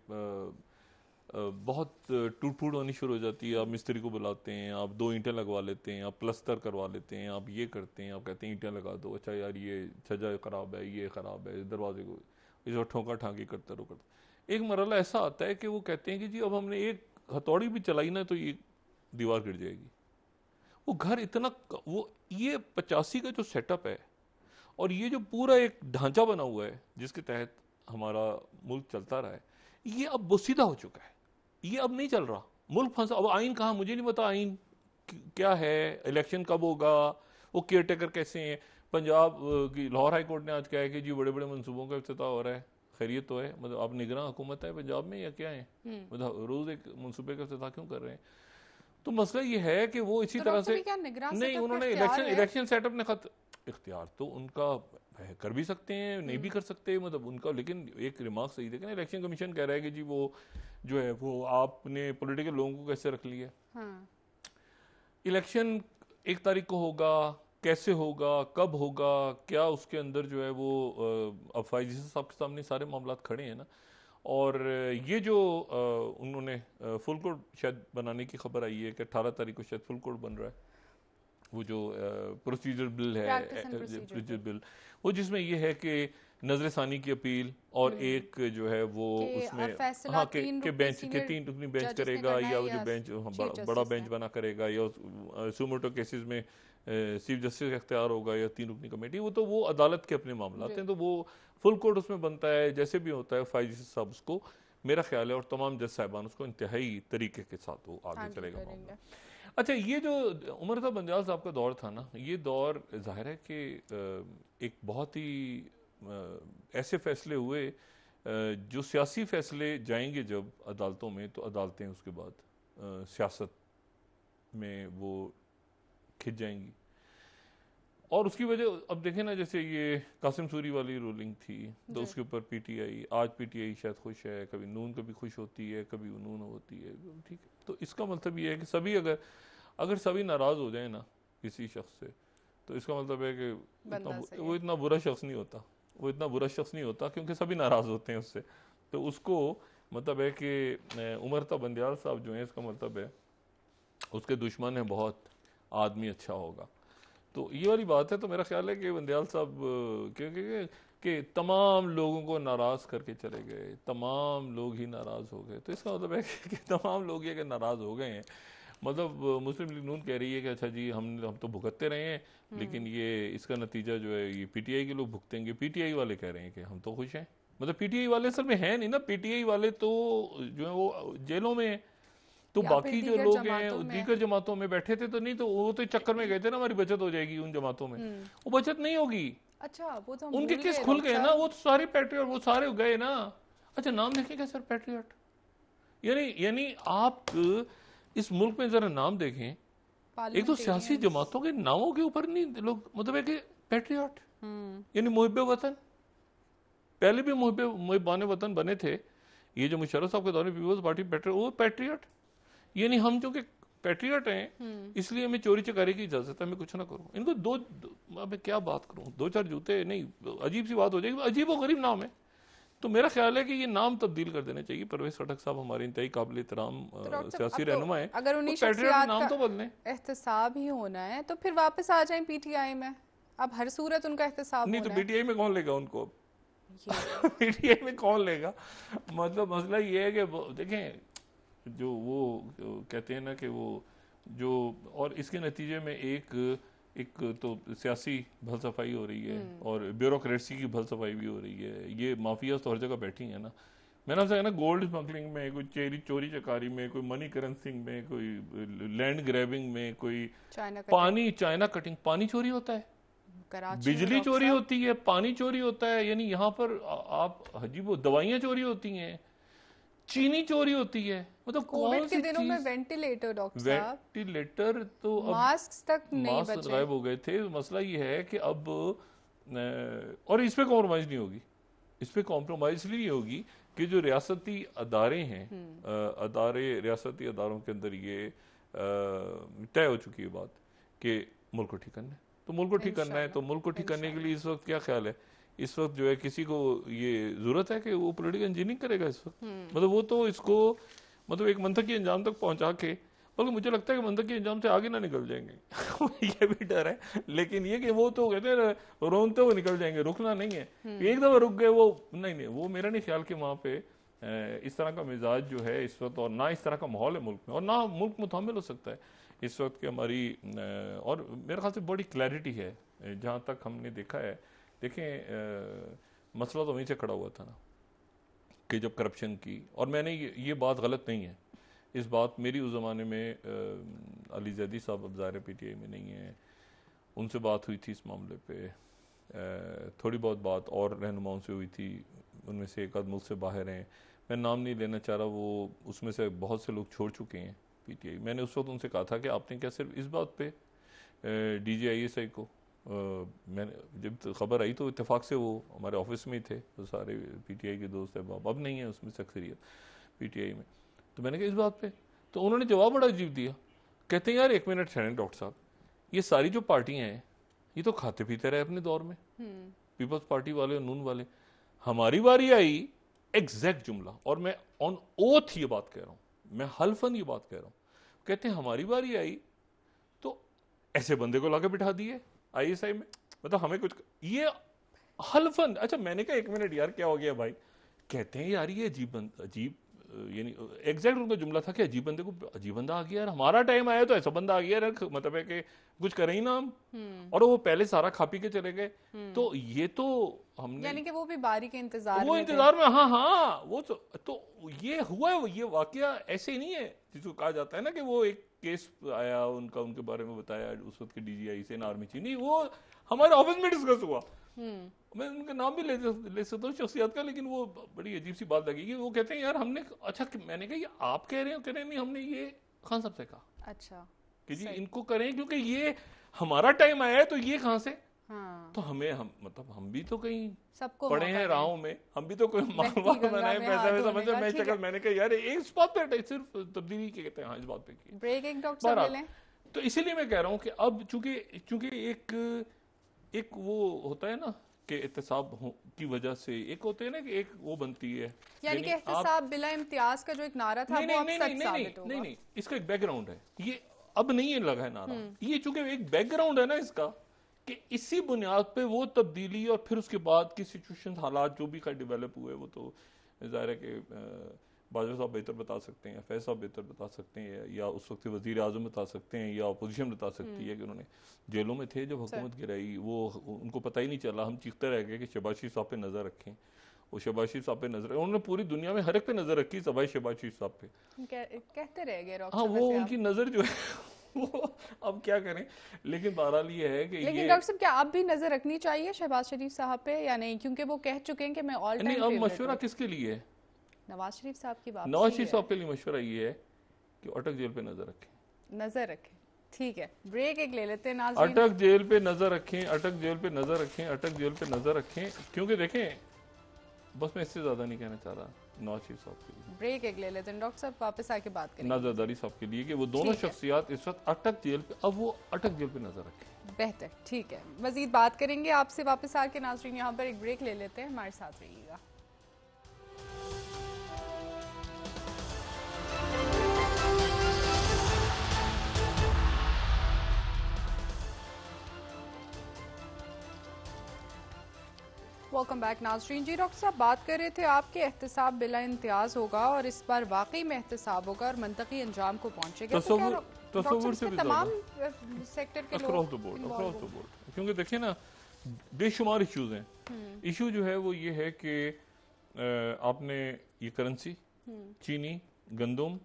बहुत टूट फूट होनी शुरू हो जाती है, आप मिस्त्री को बुलाते हैं, आप 2 ईंटें लगवा लेते हैं, आप प्लस्तर करवा लेते हैं, आप ये करते हैं, आप कहते हैं ईंटें लगा दो, अच्छा यार ये छज्जा खराब है, ये खराब है, दरवाजे को इसको ठोका ठाकी करते रहो। एक मरला ऐसा आता है कि वो कहते हैं कि जी अब हमने एक हथौड़ी भी चलाई ना तो ये दीवार गिर जाएगी। वो घर इतना, वो ये 85 का जो सेटअप है, और ये जो पूरा एक ढांचा बना हुआ है जिसके तहत हमारा मुल्क चलता रहा है, ये अब बोसीदा हो चुका है, ये अब नहीं चल रहा, मुल्क फंसा। अब आइन कहाँ, मुझे नहीं पता आइन क्या है, इलेक्शन कब होगा, वो केयर टेकर कैसे हैं। पंजाब की लाहौर हाई कोर्ट ने आज कहा है कि जी बड़े बड़े मंसूबों का इफ्तिताह हो रहा है, खैरियत तो है, मतलब आप निगरान हुकूमत है पंजाब में या क्या है, मतलब रोज एक मंसूबे का इफ्तिताह क्यों कर रहे हैं। तो मसला ये है कि वो इसी तरह से नहीं, उन्होंने इलेक्शन सेटअप ने इख्तियार तो उनका कर भी सकते हैं, नहीं भी कर सकते, मतलब उनका, लेकिन एक रिमार्क सही देखें, इलेक्शन कमीशन कह रहा है कि जी वो जो है वो आपने पॉलिटिकल लोगों को कैसे रख लिया। इलेक्शन 1 तारीख को होगा, कैसे होगा, कब होगा, क्या उसके अंदर जो है वो अब फैजी साहब के सामने सारे मामला खड़े हैं ना। और ये जो उन्होंने फुल कोर्ट शायद बनाने की खबर आई है कि 18 तारीख को शायद फुल कोर्ट बन रहा है, वो जो प्रोसीजर बिल है, प्रोसीजर बिल, वो जिसमें ये है कि नजर सानी की अपील और एक जो है वो उसमें हाँ के बेंच के 3 रुकनी बेंच करेगा, या वो जो बेंच बड़ा बेंच बना करेगा, या सुमोटो केसेस में चीफ जस्टिस का इख्तियार होगा, या 3 रुकनी कमेटी, वो तो वो अदालत के अपने मामला हैं, तो वो फुल कोर्ट उसमें बनता है, जैसे भी होता है फैजी साहब उसको, मेरा ख्याल है, और तमाम जज साहिबान उसको इंतहाई तरीके के साथ वो आगे चलेगा मामला। अच्छा, ये जो उमर साहब बंदियाल साहब का दौर था ना, ये दौर जाहिर है कि एक बहुत ही ऐसे फैसले हुए जो सियासी फैसले जाएंगे जब अदालतों में, तो अदालतें उसके बाद सियासत में वो खिंच जाएंगी। और उसकी वजह अब देखें ना, जैसे ये कासिम सूरी वाली रूलिंग थी, तो उसके ऊपर पीटीआई, आज पीटीआई शायद खुश है, कभी नून कभी खुश होती है, कभी नून होती है, ठीक है। तो इसका मतलब ये है कि सभी अगर सभी नाराज हो जाए ना किसी शख्स से, तो इसका मतलब है कि वो इतना बुरा शख्स नहीं होता, वो इतना बुरा शख्स नहीं होता, क्योंकि सभी नाराज होते हैं उससे। तो उसको मतलब है कि उमर बंदियाल साहब जो है, इसका मतलब है उसके दुश्मन है बहुत, आदमी अच्छा होगा। तो ये वाली बात है। तो मेरा ख्याल है कि बंदियाल साहब क्योंकि कि तमाम लोगों को नाराज करके चले गए, तमाम लोग ही नाराज हो गए, तो इसका मतलब है कि तमाम लोग ये कि नाराज हो गए हैं। मतलब मुस्लिम लीग नून कह रही है कि अच्छा जी हम तो भुगतते रहे हैं, लेकिन ये इसका नतीजा जो है ये पीटीआई के लोग भुगतेंगे। पीटीआई वाले कह रहे हैं कि हम तो खुश हैं। मतलब पीटीआई वाले असल में है नहीं ना, पीटीआई वाले तो जो है वो जेलों में, तो बाकी जो लोग हैं दीगर जमातों में बैठे थे, तो नहीं, तो वो तो चक्कर में गए थे ना हमारी बचत हो जाएगी उन जमातों में, वो बचत नहीं होगी। अच्छा, वो तो उनके केस खुल गए ना, वो तो सारे पैट्रियट वो सारे गए ना। अच्छा, नाम देखेंगे सर पैट्रियट, यानी आप इस मुल्क में जरा नाम देखें, एक तो सियासी जमातों के नामों के ऊपर नहीं लोग, मतलब है कि पैट्रियट यानी मुहिब्बे वतन, पहले भी मुहिब्बान वतन बने थे। ये जो मुशर्रफ साहब के दौर में पीपल्स पार्टी पैट्रियट, वो पैट्रियट, यानी हम जो कि पैट्रियट हैं, इसलिए हमें चोरी चकारी की इजाजत है, मैं कुछ ना करूं। इनको दो मैं क्या बात करूं, 2-4 जूते नहीं, अजीब सी बात हो जाएगी, अजीब व गरीब नाम है। तो मेरा ख्याल है कि ये नाम तब्दील कर देने चाहिए। परवेज खटक साहब हमारे इंतहाई काबिल एहतराम सियासी रहनुमा है, अगर उन्हीं पैट्रियट नाम तो बदलें, एहतसाब ही होना है तो फिर वापस आ जाएं पीटीआई में। अब हर सूरत उनका एहतसाब नहीं, तो पीटीआई में कौन लेगा उनको? पीटीआई में कौन लेगा? मतलब मसला ये है कि देखें, जो वो कहते हैं ना कि वो जो, और इसके नतीजे में एक तो सियासी भल सफाई हो रही है और ब्यूरोक्रेसी की भल सफाई भी हो रही है। ये माफिया तो हर जगह बैठी है ना। मैंने आपसे ना, गोल्ड स्मगलिंग में, कोई चोरी चकारी में, कोई मनी करेंसिंग में, कोई लैंड ग्रैबिंग में, कोई चाइना कटिंग, पानी चोरी होता है, बिजली चोरी होती है, पानी चोरी होता है, यानी यहाँ पर आप वो दवाइयाँ चोरी होती हैं, चीनी चोरी होती है। मतलब कोविड के दिनों में वेंटिलेटर, डॉक्टर साहब, वेंटिलेटर तो मास्क तक नहीं बचे, गायब हो गए थे। मसला ये है कि अब, और इस पे कॉम्प्रोमाइज नहीं होगी, इस पे कॉम्प्रोमाइज इसलिए होगी कि जो रियासती अदारे हैं, रियासती अदारों के अंदर ये तय हो चुकी है बात कि मुल्क को ठीक करना है। तो मुल्क को ठीक करना है, तो मुल्क को ठीक करने के लिए इस वक्त क्या ख्याल है? इस वक्त जो है किसी को ये जरूरत है कि वो पॉलिटिकल इंजीनियरिंग करेगा इस वक्त? मतलब वो तो इसको मतलब एक मंतकी अंजाम तक पहुंचा के, बल्कि मुझे लगता है कि मंतकी अंजाम से आगे ना निकल जाएंगे। ये भी डर है, लेकिन ये कि वो तो कहते हैं रोनते हुए निकल जाएंगे, रुकना नहीं है। एक दफा रुक गए वो नहीं, वो मेरा नहीं ख्याल कि वहां पे इस तरह का मिजाज जो है इस वक्त, और ना इस तरह का माहौल है मुल्क में, और ना मुल्क मुतहम्मिल हो सकता है इस वक्त की हमारी। और मेरे ख्याल से बड़ी क्लैरिटी है, जहाँ तक हमने देखा है देखें मसला तो वहीं से खड़ा हुआ था ना कि जब करप्शन की, और मैंने ये बात गलत नहीं है, इस बात मेरी उस ज़माने में अली जैदी साहब अब ज़ाहिर PTI में नहीं है, उनसे बात हुई थी इस मामले पे, थोड़ी बहुत बात और रहनुमाओं से हुई थी, उनमें से एक आध मुल्क से बाहर हैं, मैं नाम नहीं लेना चाह रहा, वो उसमें से बहुत से लोग छोड़ चुके हैं PTI। मैंने उस वक्त उनसे कहा था कि आपने क्या सिर्फ इस बात पे DGISI को मैंने जब खबर आई तो इत्तेफाक से वो हमारे ऑफिस में ही थे, तो सारे PTI के दोस्त हैं, अब नहीं है उसमें से अक्सरियत PTI में, तो मैंने कहा इस बात पे, तो उन्होंने जवाब बड़ा अजीब दिया, कहते हैं यार 1 मिनट ठहरें डॉक्टर साहब, ये सारी जो पार्टियां हैं ये तो खाते पीते रहे अपने दौर में, पीपल्स पार्टी वाले और नून वाले, हमारी बारी आई, एग्जैक्ट जुमला, और मैं ऑन ओथ ये बात कह रहा हूं, मैं हल्फन ये बात कह रहा हूं, कहते हैं हमारी बारी आई तो ऐसे बंदे को लाके बिठा दिए ISI में, मतलब हमें कुछ ये हल्फन। अच्छा मैंने कहा 1 मिनट यार क्या हो गया भाई, कहते हैं यार ये अजीब यानी एग्जैक्ट उनका जुमला था कि अजीब बंदे को अजीब बंदा आ गया यार, हमारा टाइम आया तो ऐसा बंदा आ गया यार, मतलब है कि कुछ करें ही ना हम, और वो पहले सारा खा पी के चले गए, तो ये तो हमने यानी कि वो भी बारी के इंतजार वो इंतजार में, हाँ वो तो ये हुआ है, ये वाकया ऐसे ही नहीं है जिसको कहा जाता है ना कि वो एक केस आया उनका, उनके बारे में बताया उस वक्त के DGI से आर्मी चीफ, नहीं वो हमारे ऑफिस में डिस्कस हुआ, मैं उनका नाम भी ले सकता हूँ शख्सियत का, लेकिन वो बड़ी अजीब सी बात लगी कि वो कहते हैं यार हमने, अच्छा मैंने कहा ये आप कह रहे हो, कह रहे नहीं हमने ये खान साहब से कहा, अच्छा कि जी इनको करें क्योंकि ये हमारा टाइम आया है, तो ये कहां से, तो हम मतलब हम भी तो कहीं सबको पढ़े हैं राहों में, हम भी तो कोई मालूम बनाए पैसा वैसा, मतलब मैं शक्ल, मैंने कहा यार इस बात पे सिर्फ तब्दीली के कहते हैं, हाँ इस बात पे की ब्रेक एक डॉक्टर ले लें, तो इसीलिए मैं कह रहा हूँ कि अब चूंकि एक वो होता है ना कि एहतसाब की वजह से एक होते हैं ना कि एक वो बनती है, यानी कि एहतसाब बिला इम्तियाज का जो एक नारा था वो अब सच साबित होगा। नहीं, इसका एक बैकग्राउंड है, ये अब नहीं है लगा है नारा, ये चूंकि एक बैकग्राउंड है ना इसका, कि इसी बुनियाद पे वो तब्दीली और फिर उसके बाद की सिचुएशन हालात जो भी खैर डेवलप हुए, वो तो जाहिर है कि बाजवा साहब बेहतर बता सकते हैं, फैज साहब बेहतर बता सकते हैं, या उस वक्त वजीर आजम बता सकते हैं, या अपोजिशन बता सकती है कि उन्होंने जेलों में थे जब हुकूमत गिराई, वो उनको पता ही नहीं चला, हम चीखते रह गए कि शहबाज शरीफ साहब पे नजर रखें, वो शहबाज शरीफ साहब पे नजर, उन्होंने पूरी दुनिया में हर एक पे नजर रखी सवाई शहबाज शरीफ साहब पे, कहते रह गए, हाँ वो उनकी नजर जो है वो अब क्या करें, लेकिन बहरहाल ये है कि लेकिन डॉक्टर साहब क्या अब भी नजर रखनी चाहिए शहबाज शरीफ साहब पे या नहीं, क्योंकि वो कह चुके हैं कि मैं ऑल टाइम नहीं, अब मशवरा किसके लिए है, नवाज शरीफ साहब की बात, नवाज शरीफ साहब के लिए मशवरा ये है कि अटक जेल पे नजर रखें, ठीक है ब्रेक एक ले लेते हैं नाज़रीन, अटक जेल पे नजर रखें, अटक जेल पे नजर रखें, अटक जेल पे नजर रखें, क्योंकि देखें बस मैं इससे ज्यादा नहीं कहना चाह रहा नवाज शरीफ साहब के लिए, ब्रेक एक ले लेते हैं डॉक्टर साहब, वापस आके बात करेंगे नाज़रदारी साहब के लिए कि वो दोनों शख्सियात इस वक्त अटक जेल पे, अब वो अटक जेल पे नजर रखें, बेहतर, ठीक है मजीद बात करेंगे आपसे वापस आके नाज़रीन, यहाँ पर एक ब्रेक ले लेते हैं, हमारे साथ रहिएगा। वेलकम बैक नाज़रीन। जी डॉक्टर साहब बात कर रहे थे आपके एहतसाब बिला इम्तियाज होगा और इस बार वाकई में एहतसाब होगा और मंतकी अंजाम को पहुंचेगा, तसव्वुर से भी तमाम सेक्टर के लोग अक्रॉस द बोर्ड, क्योंकि देखिए ना बेशुमार इश्यूज हैं, इशू जो है वो ये है कि आपने ये करेंसी, चीनी, गंदम,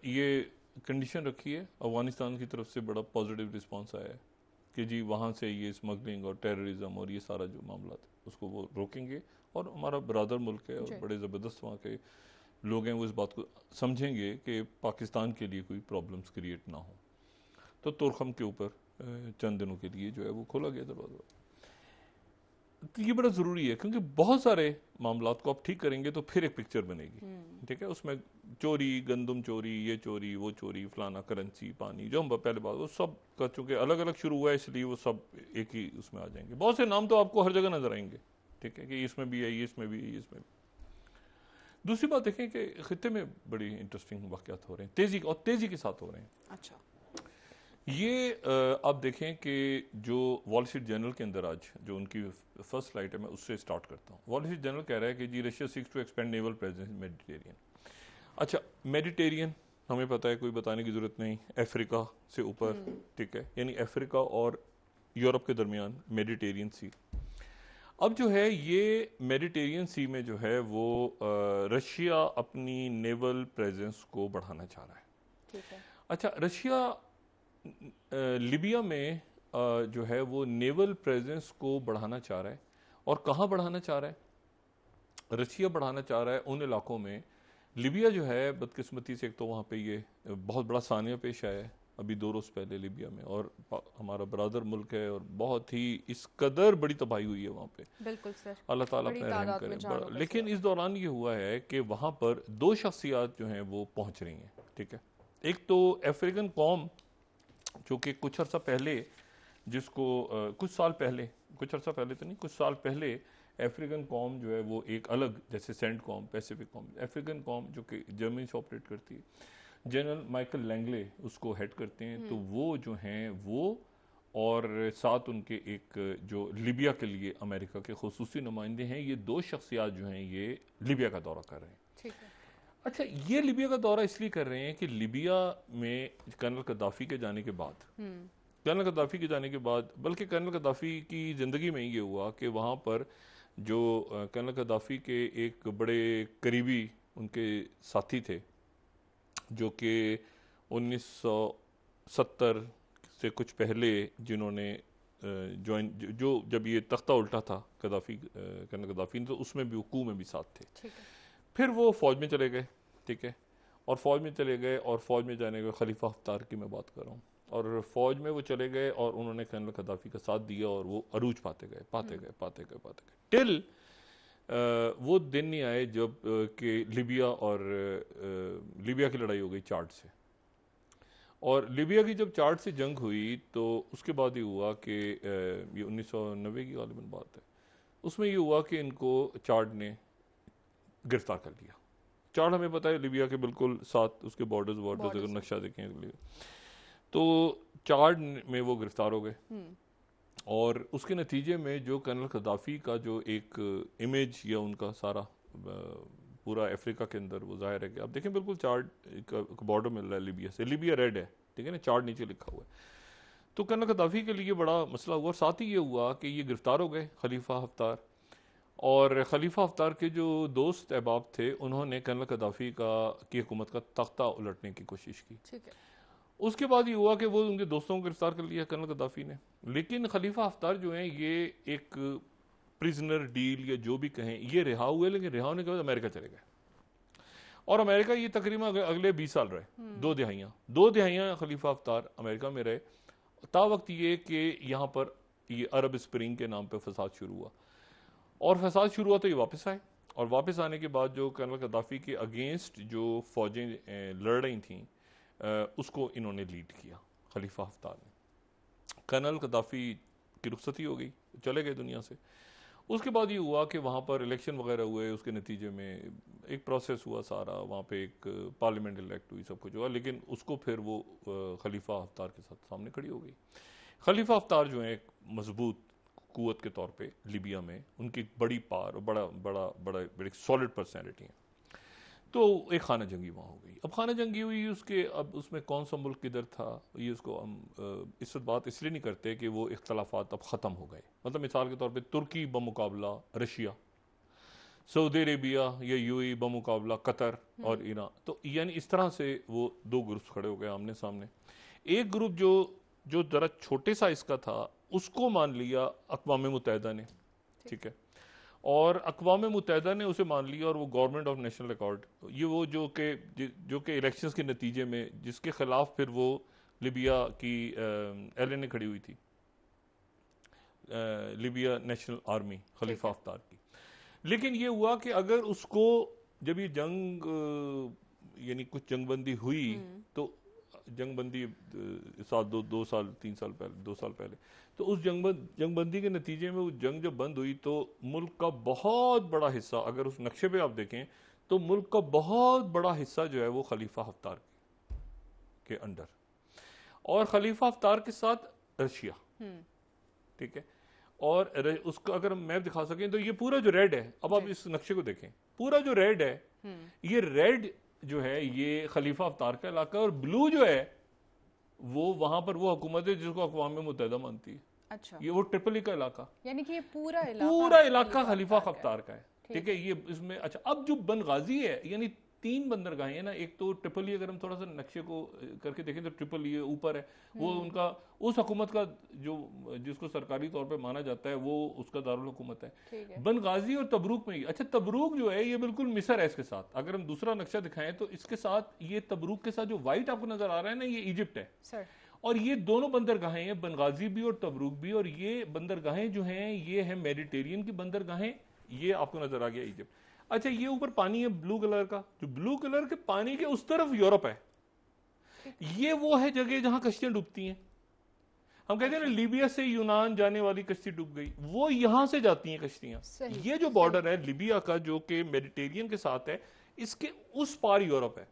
ये कंडीशन रखी है, अफगानिस्तान की तरफ से बड़ा पॉजिटिव रिस्पांस आया है कि जी वहाँ से ये स्मगलिंग और टेररिज्म और ये सारा जो मामला था उसको वो रोकेंगे, और हमारा बरादर मुल्क है और बड़े ज़बरदस्त वहाँ के लोग हैं, वो इस बात को समझेंगे कि पाकिस्तान के लिए कोई प्रॉब्लम्स क्रिएट ना हो, तो तुरखम के ऊपर चंद दिनों के लिए जो है वो खोला गया दरवाज़ा, तो ये बड़ा ज़रूरी है क्योंकि बहुत सारे मामला को आप ठीक करेंगे तो फिर एक पिक्चर बनेगी, ठीक है, उसमें चोरी, गंदम चोरी, ये चोरी, वो चोरी, फलाना, करेंसी, पानी, जो हम पहले बात वो सब का चूंकि अलग अलग शुरू हुआ है इसलिए वो सब एक ही उसमें आ जाएंगे, बहुत से नाम तो आपको हर जगह नजर आएंगे, ठीक है, कि इसमें भी है, ये इसमें भी है, ये इसमें भी। दूसरी बात देखें कि खित्ते में बड़ी इंटरेस्टिंग वाक़यात हो रहे हैं, तेजी के साथ हो रहे हैं। अच्छा, ये आप देखें कि जो वॉल स्ट्रीट जर्नल के अंदर आज जो उनकी फर्स्ट स्लाइड है, मैं उससे स्टार्ट करता हूँ। वॉल स्ट्रीट जर्नल कह रहा है कि जी Russia seeks to expand naval presence in Mediterranean. अच्छा, मेडिटेरियन हमें पता है, कोई बताने की जरूरत नहीं, अफ्रीका से ऊपर, ठीक है, यानी अफ्रीका और यूरोप के दरमियान मेडिटेरियन सी, अब जो है ये मेडिटेरियन सी में जो है वो रशिया अपनी नेवल प्रेजेंस को बढ़ाना चाह रहा है। ठीक है। अच्छा, रशिया लीबिया में जो है वो नेवल प्रेजेंस को बढ़ाना चाह रहा है, और कहाँ बढ़ाना चाह रहा है? रशिया बढ़ाना चाह रहा है उन इलाकों में। लीबिया जो है बदकिस्मती से एक तो वहाँ पे ये बहुत बड़ा सानिया पेश आया है अभी 2 रोज़ पहले लीबिया में, और हमारा बरादर मुल्क है और बहुत ही इस कदर बड़ी तबाही हुई है वहाँ पे। बिल्कुल सर, अल्लाह ताला अपने रहम करे। लेकिन इस दौरान ये हुआ है कि वहाँ पर 2 शख्सियात जो हैं वो पहुँच रही हैं। ठीक है, एक तो अफ्रीकन कौम जो कि कुछ अर्सा पहले जिसको कुछ साल पहले तो नहीं, कुछ साल पहले अफ्रीकन कौम जो है वो एक अलग, जैसे सेंट कौम, पैसिफिक कौम, अफ्रीकन कौम जो कि जर्मनी से ऑपरेट करती है, जनरल माइकल लैंगले उसको हेड करते हैं। तो वो जो हैं वो और साथ उनके एक जो लीबिया के लिए अमेरिका के खुसूसी नुमाइंदे हैं, ये 2 शख्सियात जो हैं ये लीबिया का दौरा कर रहे हैं। ठीक है। अच्छा, ये लीबिया का दौरा इसलिए कर रहे हैं कि लीबिया में कर्नल गद्दाफी के जाने के बाद, बल्कि कर्नल गद्दाफी की ज़िंदगी में ये हुआ कि वहाँ पर जो कर्नल गद्दाफी के एक बड़े करीबी उनके साथी थे जो कि 1970 से कुछ पहले जिन्होंने ज्वाइन, जो जब ये तख्ता उल्टा था कर्नल गद्दाफी, तो उसमें भी हुकूम में भी साथ थे। ठीक है। फिर वो फौज में चले गए। ठीक है, और फौज में चले गए, और फौज में जाने के खलीफा हफ्तार की मैं बात कर रहा हूँ, और फौज में वो चले गए और उन्होंने कर्नल गद्दाफी का साथ दिया, और वो अरूज पाते गए टिल वो दिन नहीं आए जब कि लीबिया की लड़ाई हो गई चार्ट से। और लीबिया की जब चार्ट से जंग हुई तो उसके बाद ये हुआ कि ये 1990 की गालिबन बात है, उसमें ये हुआ कि इनको चार्ट ने गिरफ्तार कर लिया। चार्ट हमें पता है लीबिया के बिल्कुल साथ उसके बॉर्डर्स अगर नक्शा देखें तो चार्ट में वो गिरफ्तार हो गए, और उसके नतीजे में जो कर्नल गद्दाफी का जो एक इमेज या उनका सारा पूरा अफ्रीका के अंदर वो जाहिर है कि आप देखें बिल्कुल चार्ट का बॉर्डर मिल रहा है लीबिया से, लीबिया रेड है, ठीक है ना, चार्ट नीचे लिखा हुआ है। तो कर्नल गद्दाफी के लिए बड़ा मसला हुआ, और साथ ही ये हुआ कि ये गिरफ्तार हो गए खलीफा हफ्तार, और खलीफा हफ्तार के जो दोस्त अहबाब थे उन्होंने कर्नल गद्दाफी की हुकूमत का तख्ता उलटने की कोशिश की। ठीक है। उसके बाद ये हुआ कि वो उनके दोस्तों को गिरफ्तार कर लिया कर्नल गद्दाफी ने। लेकिन खलीफा हफ्तार जो हैं ये एक प्रिजनर डील या जो भी कहें, ये रिहा हुए, लेकिन रिहा होने के बाद अमेरिका चले गए, और अमेरिका ये तकरीबन अगले 20 साल रहे, 2 दिहाइयाँ खलीफा हफ्तार अमेरिका में रहे, ता वक्त ये कि यहाँ पर ये अरब स्प्रिंग के नाम पर फसाद शुरू हुआ, और फसाद शुरू हुआ तो ये वापस आए, और वापस आने के बाद जो कर्नल गद्दाफी के अगेंस्ट जो फौजें लड़ रही थीं उसको इन्होंने लीड किया खलीफा हफ्तार ने। कर्नल गद्दाफी की रुखसती हो गई, चले गए दुनिया से। उसके बाद ये हुआ कि वहाँ पर इलेक्शन वगैरह हुए, उसके नतीजे में एक प्रोसेस हुआ सारा, वहाँ पे एक पार्लियामेंट इलेक्ट हुई, सब कुछ हुआ, लेकिन उसको फिर वो खलीफा हफ्तार के साथ सामने खड़ी हो गई। खलीफा हफ्तार जो है एक मजबूत कुव्वत के तौर पे लीबिया में उनकी बड़ी पार और बड़ी सॉलिड पर्सनैलिटी है। तो एक खाना जंगी वहाँ हो गई। अब खाना जंगी हुई उसके, अब उसमें कौन सा मुल्क किधर था ये उसको हम इस वक्त बात इसलिए नहीं करते कि वो इख्तलाफात अब ख़त्म हो गए। मतलब मिसाल के तौर पे तुर्की बमुकाबला रशिया, सऊदी अरेबिया या यूएई बमुकाबला कतर और ईरान, तो यानी इस तरह से वो 2 ग्रुप्स खड़े हो गए आमने सामने। एक ग्रुप जो ज़रा छोटे साइज़ का था उसको मान लिया अक़वाम मुत्तहिदा ने, ठीक है, और अक़वाम मुत्तहिदा ने उसे मान लिया, और वो गवर्नमेंट ऑफ नेशनल अकॉर्ड, ये वो जो कि इलेक्शंस के नतीजे में जिसके खिलाफ फिर वो लीबिया की एलएनए खड़ी हुई थी, Libya national army Khalifa Haftar की। लेकिन ये हुआ कि अगर उसको जब ये जंग यानी कुछ जंगबंदी हुई, तो जंगबंदी दो साल पहले, तो उस जंगबंदी के नतीजे में वो जंग जब बंद हुई तो मुल्क का बहुत बड़ा हिस्सा, अगर उस नक्शे पे आप देखें तो मुल्क का बहुत बड़ा हिस्सा जो है वो खलीफा हफ्तार के अंडर, और खलीफा हफ्तार के साथ रशिया, ठीक है, और उसका अगर मैप दिखा सकें तो ये पूरा जो रेड है, अब आप इस नक्शे को देखें, पूरा जो रेड है, ये रेड जो है ये खलीफा हफ्तार का इलाका, और ब्लू जो है वो वहां पर वो हुकूमत है जिसको अक़वाम मुत्तहिदा मानती है। अच्छा, ये वो ट्रिपली का इलाका, यानी कि ये पूरा इलाका खलीफा हफ्तार का है। ठीक है, ये इसमें अच्छा, अब जो बनगाजी है, यानी 3 बंदरगाहें हैं ना, एक तो ट्रिपली, अगर हम थोड़ा सा नक्शे को करके देखें तो ट्रिपली ऊपर है, वो उनका उस हुकूमत का जो जिसको सरकारी तौर पे माना जाता है वो उसका दारुल हुकूमत है। बनगाजी और तबरूक में, अच्छा तबरूक जो है ये बिल्कुल मिस्र है इसके साथ। अगर हम दूसरा नक्शा दिखाएं तो इसके साथ, ये तबरूक के साथ जो व्हाइट आपको नजर आ रहा है ना, ये इजिप्ट है सर। और ये दोनों बंदरगाहें हैं, बनगाजी भी और तबरूक भी, और ये बंदरगाहें जो हैं ये है मेडिटेरियन की बंदरगाहें। ये आपको नजर आ गया इजिप्ट। अच्छा, ये ऊपर पानी है ब्लू कलर का, जो ब्लू कलर के पानी के उस तरफ यूरोप है। ये वो है जगह जहां कश्तियां डूबती हैं। हम कहते हैं ना लीबिया से यूनान जाने वाली कश्ती डूब गई, वो यहां से जाती हैं कश्तियां। ये जो बॉर्डर है लीबिया का जो कि मेडिटेरियन के साथ है, इसके उस पार यूरोप है।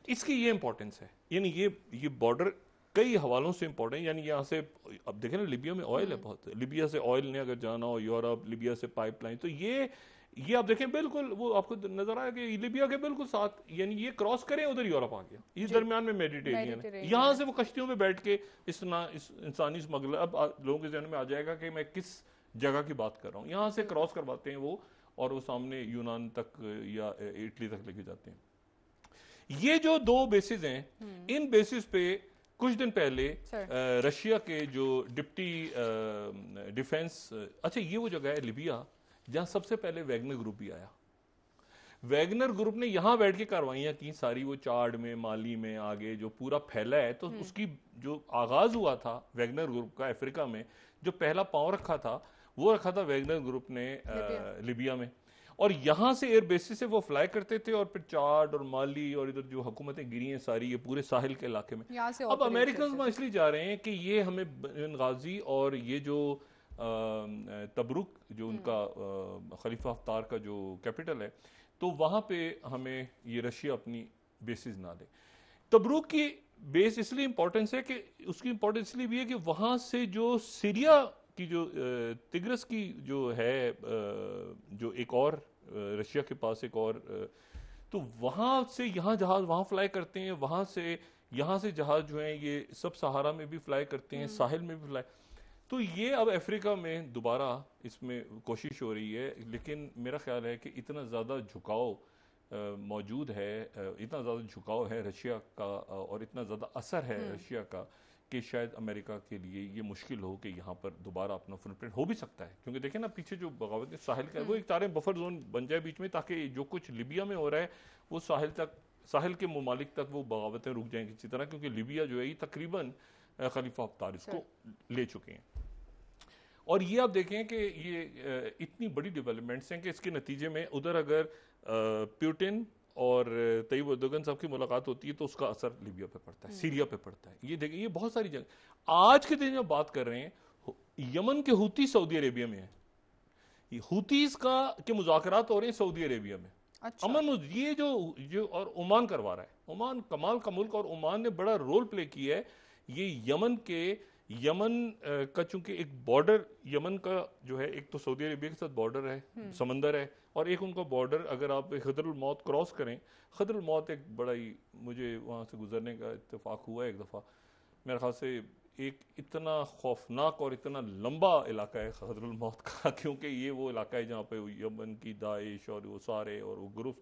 इसकी ये इंपॉर्टेंस है, यानी ये बॉर्डर कई हवालों से इंपॉर्टेंट है। यानी यहाँ से अब देखें ना, लीबिया में ऑयल है बहुत, लीबिया से ऑयल ने अगर जाना हो यूरोप, लीबिया से पाइपलाइन, तो ये आप देखें बिल्कुल वो आपको नजर आया कि लीबिया के बिल्कुल साथ, यानी ये क्रॉस करें उधर यूरोप आ गया, इस दरमियान में मेडिटेरियन है। यहाँ से वो कश्तियों में बैठ के इस इंसानी स्मगलर, अब लोगों के जहन में आ जाएगा कि मैं किस जगह की बात कर रहा हूँ, यहाँ से क्रॉस करवाते हैं वो, और वो सामने यूनान तक या इटली तक लेके जाते हैं। ये जो 2 बेसिस हैं, इन बेसिस पे कुछ दिन पहले रशिया के जो डिप्टी डिफेंस, अच्छा ये वो जगह है लिबिया जहां सबसे पहले वैगनर ग्रुप भी आया। वैगनर ग्रुप ने यहां बैठ के कार्रवाइयां की सारी, वो चाड में, माली में, आगे जो पूरा फैला है। तो उसकी जो आगाज हुआ था वैगनर ग्रुप का अफ्रीका में, जो पहला पांव रखा था वो रखा था वैगनर ग्रुप ने लिबिया में, और यहां से एयर बेसिस से वो फ्लाई करते थे, और फिर चाड और माली और इधर जो हुकूमतें गिरी हैं सारी, ये पूरे साहिल के इलाके में। अब अमेरिकन इसलिए जा रहे हैं कि ये हमें बनगाजी और ये जो तबरुक जो उनका खलीफा हफ्तार का जो कैपिटल है, तो वहां पे हमें ये रशिया अपनी बेसिस ना दे। तबरुक की बेस इसलिए इंपॉर्टेंस है कि उसकी इंपॉर्टेंस इसलिए भी है कि वहां से जो सीरिया की जो तिग्रस की जो है, जो एक और रशिया के पास एक और, तो वहां से यहाँ जहाज वहां फ्लाई करते हैं, वहां से यहाँ से जहाज जो है ये सब सहारा में भी फ्लाई करते हैं, साहिल में भी फ्लाई। तो ये अब अफ्रीका में दोबारा इसमें कोशिश हो रही है, लेकिन मेरा ख्याल है कि इतना ज़्यादा झुकाव मौजूद है, इतना ज़्यादा झुकाव है रशिया का, और इतना ज़्यादा असर है रशिया का, कि शायद अमेरिका के लिए ये मुश्किल हो कि यहाँ पर दोबारा अपना फुटप्रिंट हो भी सकता है। क्योंकि देखें ना, पीछे जो बगावत साहिल का है वो एक तारे बफर जोन बन जाए बीच में, ताकि जो कुछ लिबिया में हो रहा है वो साहिल के ममालिक तक वो बगावतें रुक जाएंगी किसी तरह, क्योंकि लिबिया जो है ये तकरीबन खलीफा हफ्तार इसको ले चुके हैं। और ये आप देखें कि ये इतनी बड़ी डेवलपमेंट्स हैं कि इसके नतीजे में उधर अगर प्यूटिन और तैयब एर्दोगन साहब की मुलाकात होती है तो उसका असर लीबिया पे पड़ता है, सीरिया पे पड़ता है। ये देखिए, ये बहुत सारी जगह आज के दिन जब बात कर रहे हैं, यमन के हुती सऊदी अरेबिया में है, हुतीज का के मुज़ाकरात हो रहे हैं सऊदी अरेबिया में। अच्छा। अमन ये जो और ओमान करवा रहा है, ओमान कमाल का मुल्क, और ओमान ने बड़ा रोल प्ले किया है। ये यमन का चूंकि एक बॉर्डर यमन का जो है, एक तो सऊदी अरेबिया के साथ बॉर्डर है, समंदर है, और एक उनका बॉर्डर, अगर आप खदरुल मौत क्रॉस करें, खदरुल मौत एक बड़ा ही, मुझे वहाँ से गुजरने का इत्तेफाक हुआ एक दफ़ा, मेरे ख्याल से एक इतना खौफनाक और इतना लंबा इलाका है खदरुल मौत का, क्योंकि ये वो इलाका है जहाँ पे यमन की दाइश और वो सारे और वो ग्रुप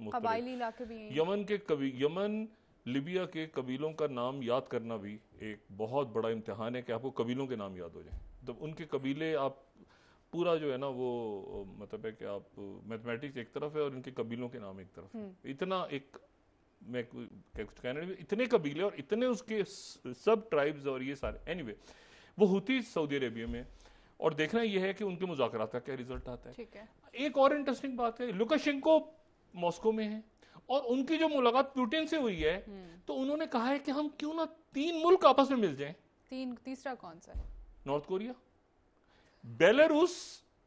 यमन लिबिया के कबीलों का नाम याद करना भी एक बहुत बड़ा इम्तिहान है कि आपको कबीलों के नाम याद हो जाए। तो उनके कबीले आप पूरा जो है ना वो मतलब है कि आप मैथमेटिक्स एक तरफ है और इनके कबीलों के नाम एक तरफ है। इतना एक मैं कुछ कहने में इतने कबीले और इतने उसके सब ट्राइब्स और ये सारे, एनीवे वो हुती सऊदी अरेबिया में, और देखना यह है कि उनके मुज़ाकरात का क्या रिजल्ट आता है। ठीक है। एक और इंटरेस्टिंग बात है, लुकाशेंको मॉस्को में है और उनकी जो मुलाकात पुतिन से हुई है, तो उन्होंने कहा है कि हम क्यों ना 3 मुल्क आपस में मिल जाएं। तीसरा कौन सा? नॉर्थ कोरिया, बेलारूस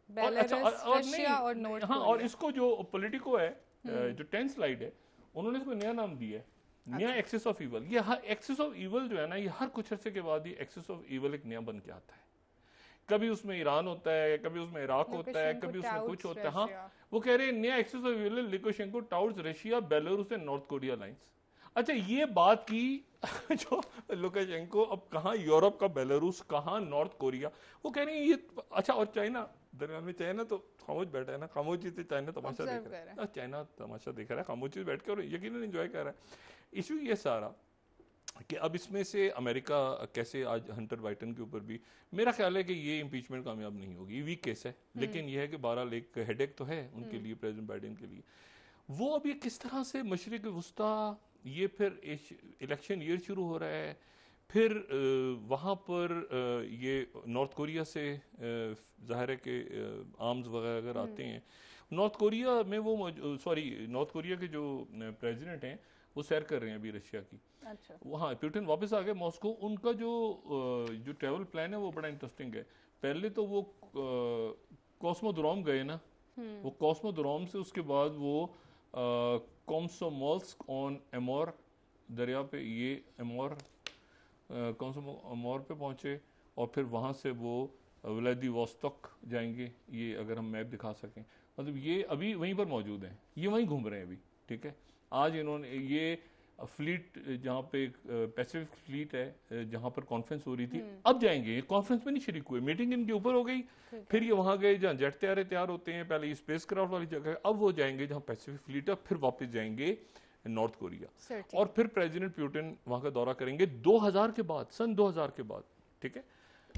रशिया और नॉर्थ कोरिया। और इसको जो पॉलिटिको है, जो 10 स्लाइड है, उन्होंने इसको नया नाम दिया है, नया एक्सेस ऑफ ईवल। ये हर एक्सेस ऑफ ईवल जो है ना, ये हर कुछ अरसे के बाद ये एक्सेस ऑफ ईवल एक नया बन के आता है। कभी उसमें ईरान होता है, कभी उसमें इराक होता है, कभी उसमें कुछ होता है। हाँ, वो कह रहे हैं नया axis of evil Lukashenko touts Russia, Belarus and North Korea lines. अच्छा, ये बात की जो लुकाशेंको अब कहाँ यूरोप का बेलारूस, कहाँ नॉर्थ कोरिया, वो कह रहे हैं ये अच्छा। और चाइना दरमियान में, चाइना तो खामोश बैठा है ना, खामोशी से चाइना तमाशा देख रहा है। चाइना तमाशा देख रहा है खामोशी से बैठ के, और यकीनन एंजॉय कर रहा है। इशू ये सारा कि अब इसमें से अमेरिका कैसे, आज हंटर बाइडन के ऊपर भी मेरा ख्याल है कि ये इम्पीचमेंट कामयाब नहीं होगी, वीक केस है, लेकिन यह है कि बहरहाल एक हेडेक तो है उनके लिए, प्रेसिडेंट बाइडन के लिए। वो अभी किस तरह से मशरिक वुस्ता, ये फिर इलेक्शन ईयर शुरू हो रहा है, फिर वहाँ पर ये नॉर्थ कोरिया से ज़ाहिर है कि आर्म्स वगैरह अगर आते हैं नॉर्थ कोरिया में, वो नॉर्थ कोरिया के जो प्रेसिडेंट हैं वो सैर कर रहे हैं अभी रशिया की। अच्छा। वहाँ पुतिन वापस आ गए मॉस्को। उनका जो ट्रैवल प्लान है वो बड़ा इंटरेस्टिंग है। पहले तो वो कॉस्मोड्रोम गए ना, वो कॉस्मोड्रोम से उसके बाद वो कोमसोमोल्स्क ऑन एमोर दरिया पे, ये एमोर कोमसोमोर पे पहुंचे, और फिर वहाँ से वो व्लादिवोस्तोक जाएंगे, ये अगर हम मैप दिखा सकें, मतलब ये अभी वहीं पर मौजूद हैं, ये वहीं घूम रहे हैं अभी, ठीक है। आज इन्होंने ये फ्लीट, जहाँ पे पैसिफिक फ्लीट है जहाँ पर कॉन्फ्रेंस हो रही थी, अब जाएंगे, कॉन्फ्रेंस में नहीं शरीक हुए, मीटिंग इनके ऊपर हो गई, फिर ये वहां गए जहाँ जेट तैयार होते हैं, पहले ये स्पेस क्राफ्ट वाली जगह, अब वो जाएंगे जहाँ पैसिफिक फ्लीट है, फिर वापस जाएंगे नॉर्थ कोरिया, और फिर प्रेसिडेंट पुतिन वहां का दौरा करेंगे 2000 के बाद, सन 2000 के बाद, ठीक है।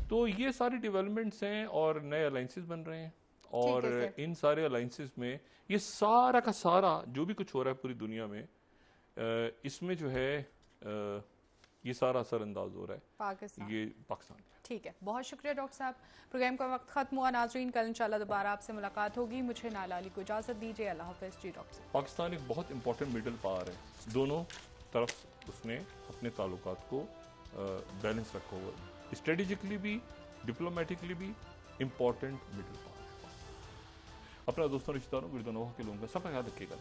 तो ये सारी डेवलपमेंट्स हैं और नए अलायंसेस बन रहे हैं, और इन सारे अलायंसेस में ये सारा का सारा जो भी कुछ हो रहा है पूरी दुनिया में, इसमें जो है ये सारा असरअंदाज हो रहा है पाकिस्तान, ये पाकिस्तान। ठीक है, बहुत शुक्रिया डॉक्टर साहब। प्रोग्राम का वक्त खत्म हुआ। नाजरीन, कल इंशाल्लाह दोबारा आपसे मुलाकात होगी। मुझे नाला अली को इजाजत दीजिए। अल्लाह हाफिज़। जी डॉक्टर साहब। पाकिस्तान एक बहुत इंपॉर्टेंट मिडल पावर है, दोनों तरफ उसने अपने ताल्लुकात को बैलेंस रखा हुआ है, स्ट्रेटेजिकली भी, डिप्लोमेटिकली भी इंपॉर्टेंट मिडल पावर। अपना दोस्तों, रिश्तेदारों, गिरदनों के लोगों का सब ख्याल रखिएगा।